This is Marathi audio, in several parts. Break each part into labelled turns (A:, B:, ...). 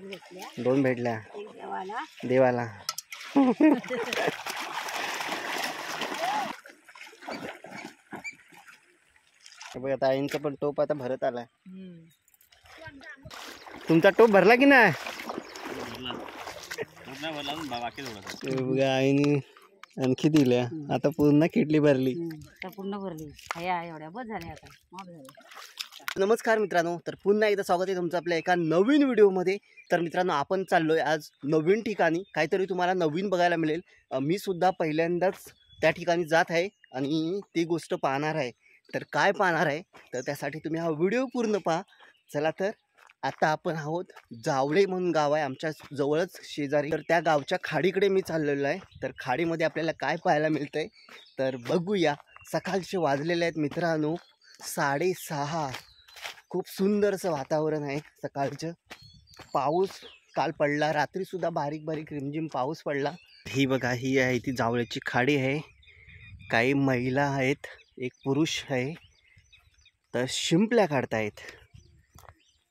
A: दोन भेटल्या देवाला. बघा ताईंचा पण टोप आता भरत आलाय. तुमचा टोप भरला की नाही? बघा आईने आणखी दिल्या. आता पूर्ण किटली भरली.
B: पूर्ण भरली. एवढ्या बस झाल्या आता.
A: नमस्कार मित्रांनो, तर पुन्हा एकदा स्वागत आहे तुमचं आपल्या एका नवीन व्हिडिओमध्ये. तर मित्रांनो, आपण चाललोय आज नवीन ठिकाणी. काहीतरी तुम्हाला नवीन बघायला मिळेल. मी सुद्धा पहिल्यांदाच त्या ठिकाणी जात आहे आणि ती गोष्ट पाहणार आहे. तर काय पाहणार आहे तर त्यासाठी तुम्ही हा व्हिडिओ पूर्ण पहा. चला तर आता आपण आहोत जावळे म्हणून गाव आहे आमच्या जवळच शेजारी. तर त्या गावच्या खाडीकडे मी चाललेलो आहे. तर खाडीमध्ये आपल्याला काय पाहायला मिळतंय तर बघूया. सकाळचे वाजलेले आहेत मित्रांनो 6:30. खूप सुंदरसं वातावरण आहे सकाळचं. पाऊस काल पडला, रात्रीसुद्धा बारीक बारीक रिमझिम पाऊस पडला. ही बघा, ही आहे ती जावळ्याची खाडी आहे. काही महिला आहेत, एक पुरुष आहे. तर शिंपल्या काढतायत.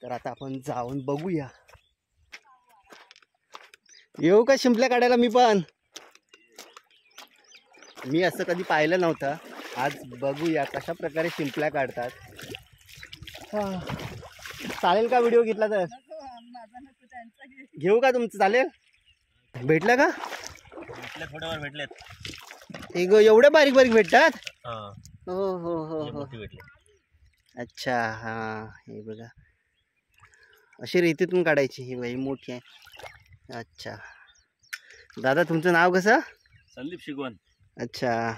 A: तर आता आपण जाऊन बघूया. येऊ का शिंपल्या काढायला? मी असं कधी पाहिलं नव्हतं. आज बघूया कशा प्रकारे शिंपल्या काढतात. चालेल का व्हिडिओ घेतला तर? घेऊ का तुमचं? चालेल. भेटलं का?
C: थोड्यावर भेटलेत.
A: एवढे बारीक बारीक भेटतात? हो हो हो हो. अच्छा, हां. हे बघा, अशी रेतीतून काढायची. ही बाई मोठी आहे. अच्छा दादा, तुमचं नाव कसं?
C: संदीप शिगवण.
A: अच्छा,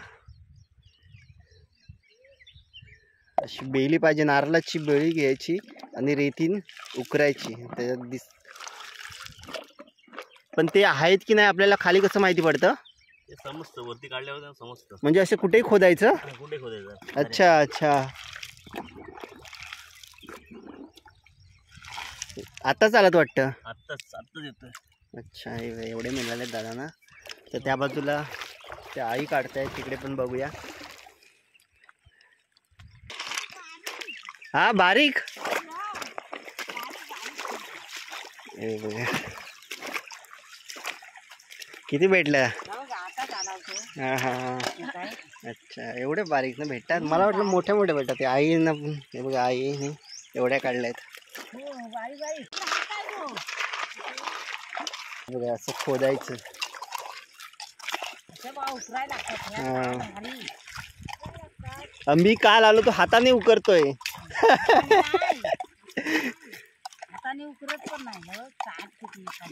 A: अशी बेली पाहिजे. नारळाची बेळी घ्यायची आणि रेतीन उकरायची. त्याच्यात पण ते आहेत की नाही आपल्याला खाली कसं माहिती पडतं?
C: ते समजतं, वरती काढल्यावर समजतं.
A: म्हणजे असं कुठेही खोदायचं?
C: कुठे खोदायचं.
A: अच्छा अच्छा. आता चालत वाटतं?
C: आत्ताच येतोय.
A: अच्छा, एवढे मिळाले दादा ना. तर त्या बाजूला त्या आई काढतायत, तिकडे पण बघूया. हा, बारीक. किती भेटल्या? हा हा. अच्छा, एवढे बारीक ना भेटतात? मला वाटलं मोठ्या मोठ्या भेटतात. ते आई ना, हे बघा आईने एवढ्या काढल्यात. बघा, असं खोदायचं. मी काल आलो तो हाताने उकरतोय.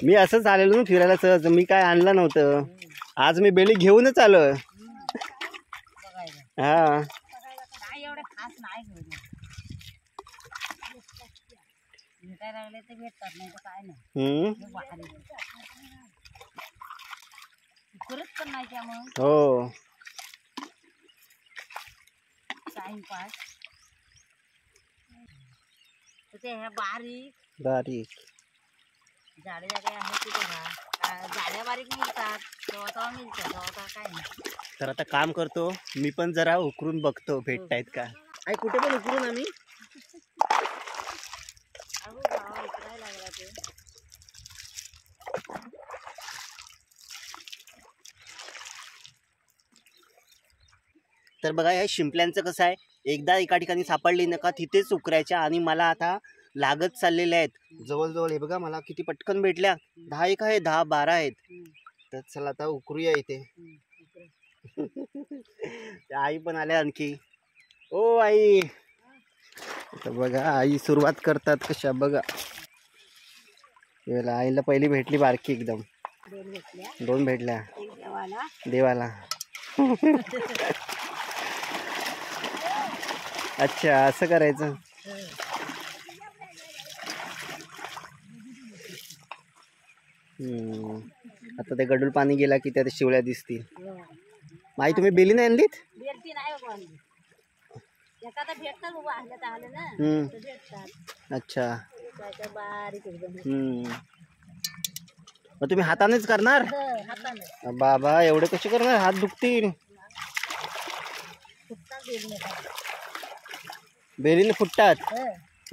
A: मी असंच आलेलो ना फिरायला सहज. मी काय आणलं नव्हतं. आज मी बेली घेऊनच आलोय. हा, हो. बारीक
B: झाड्या बारीक मिळतात. काय नाही.
A: तर आता काम करतो मी पण, जरा उकरून बघतो भेटतायत का. आई कुठे पण उकरून आम्ही. तर बघा, या शिंपल्यांचं कसं आहे, एकदा एका ठिकाणी सापडली नका तिथेच उकरायच्या. आणि मला आता लागत चाललेले आहेत जवळजवळ. हे बघा, मला किती पटकन भेटल्या. 10 एक आहे, 10-12 आहेत. तर चला आता उकरूया इथे. आई पण आल्या आणखी. ओ आई, तर बघा आई सुरुवात करतात कशा. बघा, आईला पहिली भेटली बारकी एकदम. दोन भेटल्या देवाला. अच्छा, असं करायचं. आता ते गडूळ पाणी गेला की त्या शिवल्या दिसतील. माई, तुम्ही बेली नाही आणलीत? अच्छा. मग तुम्ही हातानेच करणार? बाबा, एवढे कसे करणार? हात दुखतील. बेलीने फुटतात.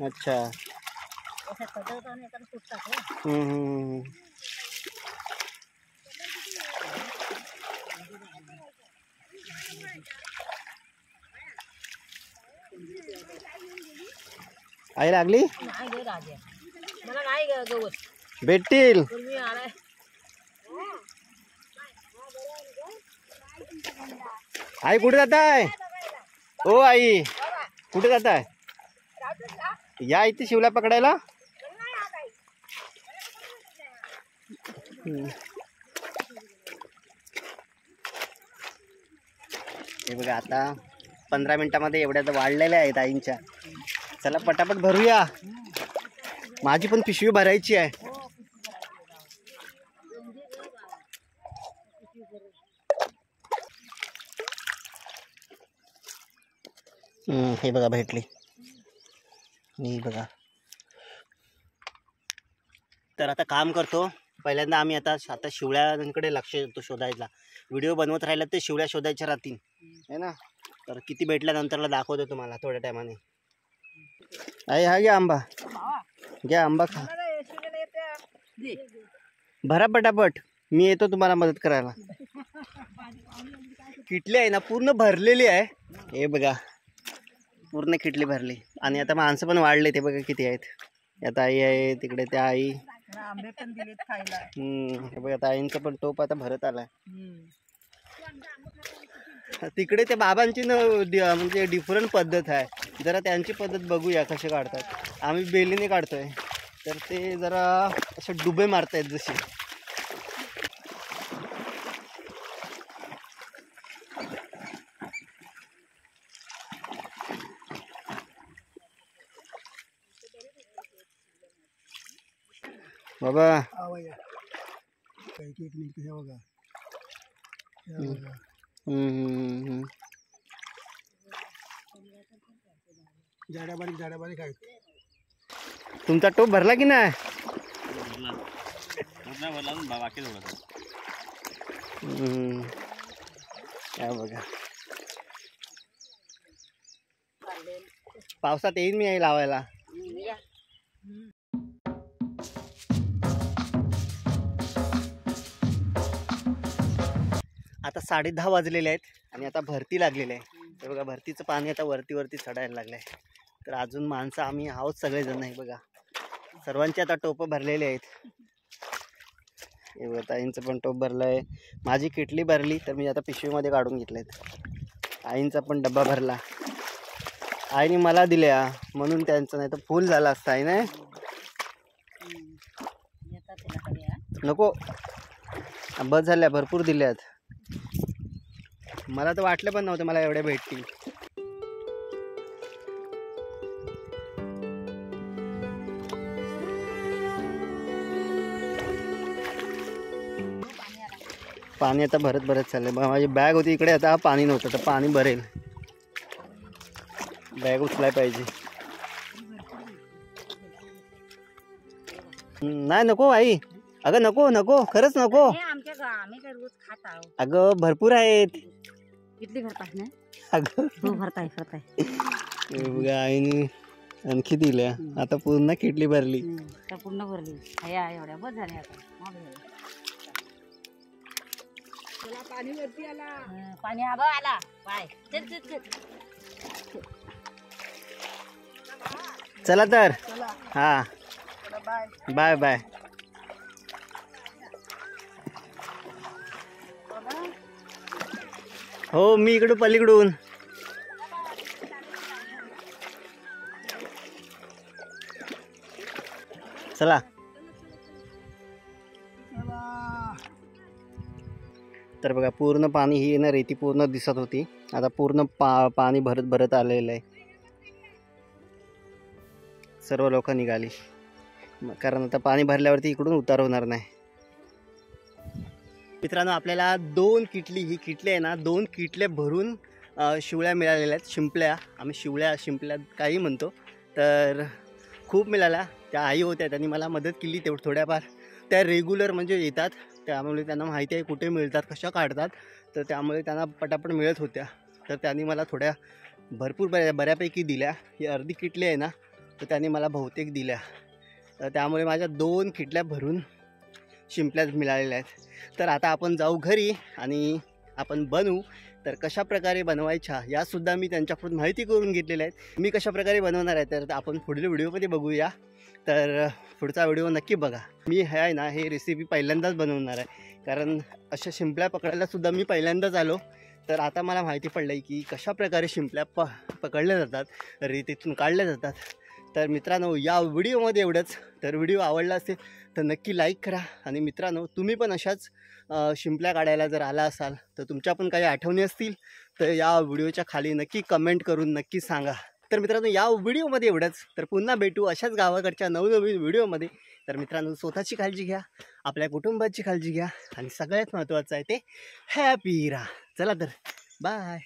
A: अच्छा.
B: असं सजवतो आणि एखादं फुटतात हो.
A: आई लागली
B: नाही गे राजा, मला नाही गवत
A: भेटतील.
B: तुम्ही आलाय.
A: आई कुठे जात आहे? ओ आई कुठे जात आहे? या इथे शिवला पकडायला. हे बघा आता 15 मिनिटामध्ये एवढ्या वाढलेल्या आहेत आईंच्या. चला पटापट भरूया, माझी पण पिशवी भरायची आहे. हे बघा भेटली. मी बघा तर आता काम करतो. पहिल्यांदा आम्ही आता शिवळ्यांकडे लक्ष देतो शोधायला. व्हिडिओ बनवत राहिला ते शिवळ्या शोधायच्या राहतील है ना. तर किती भेटल्यानंतरला दाखवतो तुम्हाला थोड्या टायमाने. आई हा घ्या आंबा, घ्या आंबा खा. भरा पटापट, मी येतो तुम्हाला मदत करायला. किटली आहे ना पूर्ण भरलेली आहे. हे बघा पूर्ण किटली भरली. आणि आता माणसं पण वाढले. ते बघा किती आहेत. आता आई आहे तिकडे, त्या आई
B: आंबे पण दिलेत खायला.
A: हे बघा आता आईंचा पण टोप आता भरत आलाय. तिकडे त्या बाबांची म्हणजे डिफरंट पद्धत आहे. जरा त्यांची पद्धत बघूया कसे काढतात. आम्ही बेलीने काढतोय तर ते जरा असे डुबे मारतायत जसे. बाबा
D: जाड्या बारीक आहेत.
A: तुमचा टोप भरला की नाही?
C: बाकी थोडं
A: बघा पावसात येईन मी आई लावायला. आता 10:30 वाजलेले आहेत आणि आता भरती लागलेली आहे. हे बघा भरतीचं पाणी आता वरती चढायला लागलं आहे. तर अजून माणसं आम्ही आहोत सगळेजण. आहे बघा सर्वांचे आता टोपं भरलेले आहेत. हे बघा ताईंचं पण टोप भरलं आहे. माझी किटली भरली तर मी आता पिशवीमध्ये काढून घेतलेत. आईंचा पण डब्बा भरला. आईने मला दिल्या म्हणून त्यांचं, नाही तर फुल झाला असता. आहे ना नको, बस झाल्या भरपूर दिल्यात. मला तर वाटलं पण नव्हतं मला एवढ्या भेटतील. पाणी आता भरत चाललंय. माझी बॅग होती इकडे, आता पाणी नव्हतं तर पाणी भरेल. बॅग उचलाय पाहिजे. नाही नको आई, अगं नको खरंच नको.
B: आम्ही काय रोज खात आहोत.
A: अगं भरपूर आहेत.
B: किती भरताय ना?
A: अगं
B: हो भरताय.
A: बघा आईने आणखी दिल्या. आता पूर्ण किटली भरली.
B: पूर्ण भरली. एवढ्या बस झाल्या आता. पाणी वरती आला. पाणी आला बाय.
A: चला तर हा बाय बाय. हो मी इकडून पलीकडून. चला तर बघा पूर्ण पाणी ही ना रेती पूर्ण दिसत होती. आता पूर्ण पाणी भरत आलेलं आहे. सर्व लोक निघाली कारण आता पाणी भरल्यावरती इकडून उतार होणार नाही. मित्रांनो आपल्याला 2 किटली, ही किटली आहे ना 2 किटल्या भरून शिवळ्या मिळालेल्या आहेत. शिंपल्या, आम्ही शिंपल्या काही म्हणतो. तर खूप मिळाल्या. त्या आई होत्या, त्यांनी मला मदत केली थोड्याफार. त्या रेग्युलर म्हणजे येतात, त्यामुळे त्यांना माहिती आहे कुठे मिळतात, कशा काढतात. तर त्यामुळे त्यांना पटापट मिळत होत्या. तर त्यांनी मला थोड्या भरपूर बऱ्यापैकी दिल्या. ही अर्धी किटली आहे ना तर त्यांनी मला बहुतेक दिल्या. त्यामुळे माझ्या 2 खिटल्या भरून शिंपल्या मिळालेल्या आहेत. तर आता आपण जाऊ घरी आणि आपण बनवू. तर कशा प्रकारे बनवायच्या यासुद्धा मी त्यांच्याकडून माहिती करून घेतलेल्या आहेत. मी कशा प्रकारे बनवणार आहे तर आपण पुढील व्हिडिओमध्ये बघूया. तर पुढचा व्हिडिओ नक्की बघा. मी आहे ना हे रेसिपी पहिल्यांदाच बनवणार आहे, कारण अशा शिंपल्या पकडायलासुद्धा मी पहिल्यांदाच आलो. तर आता मला माहिती पडलं आहे की कशा प्रकारे शिंपल्या पकडल्या जातात, रेतीतून काढल्या जातात. तर मित्रांनो या व्हिडिओमध्ये एवढंच. तर व्हिडिओ आवडला असेल तर नक्की लाईक करा. आणि मित्रांनो तुम्ही पण अशाच शिंपल्या काढायला जर आला असाल तर तुमच्या पण काही आठवणी असतील तर या व्हिडिओच्या खाली नक्की कमेंट करून नक्की सांगा. तर मित्रांनो या व्हिडिओमध्ये एवढंच. तर पुन्हा भेटू अशाच गावाकडच्या नवनवीन व्हिडिओमध्ये. तर मित्रांनो स्वतःची काळजी घ्या, आपल्या कुटुंबाची काळजी घ्या आणि सगळ्यात महत्त्वाचं आहे ते हॅपी राहा. चला तर बाय.